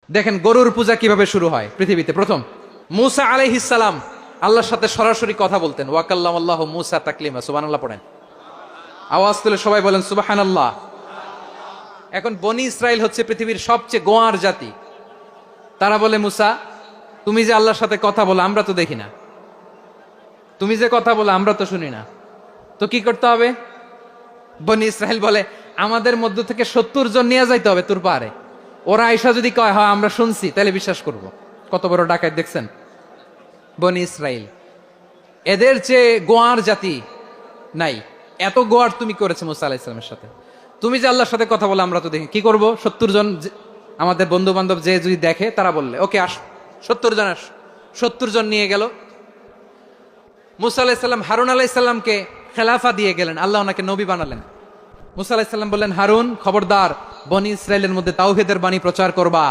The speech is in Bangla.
দেখেন গরুর পূজা কিভাবে শুরু হয় পৃথিবীতে প্রথম। মুসা আলাইহিস সালাম আল্লাহর সাথে সরাসরি কথা বলতেন। ওয়াকাল্লাম আল্লাহ মুসা তাকলিমা, সুবহানাল্লাহ পড়েন। আওয়াজ তুলে সবাই বলেন সুবহানাল্লাহ। এখন বনি ইসরাইল হচ্ছে পৃথিবীর সবচেয়ে গোয়ার জাতি। তারা বলে, মুসা তুমি যে আল্লাহর সাথে কথা বলো আমরা তো দেখি না, তুমি যে কথা বলো আমরা তো শুনি না, তো কি করতে হবে? বনি ইসরাইল বলে, আমাদের মধ্য থেকে 70 জন নিয়ে যাইতে হবে তোর পারে। ওরা আয়সা যদি কয় হয় আমরা শুনছি, তাহলে বিশ্বাস করব। কত বড় ডাকাত দেখছেন বনি ইসরাইল। এদের যে গোয়ার জাতি নাই, এত গোয়ার তুমি করেছো মুসা আলাইহিস সালামের সাথে। তুমি যে আল্লাহর সাথে কথা বলে আমরা তো দেখি, কি করব? 70 জন আমাদের বন্ধু বান্ধব যে যদি দেখে, তারা বললে ওকে আস, 70 জন আস। 70 জন নিয়ে গেল। মুসা আলাইহিস সালাম হারুন আলাইহিস সালামকে খেলাফা দিয়ে গেলেন, আল্লাহ ওনাকে নবী বানালেন। মুসা আলাইহিস সালাম বললেন, হারুন খবরদার বনি ইসরাইলের মধ্যে তাওহীদের বাণী প্রচার করবা।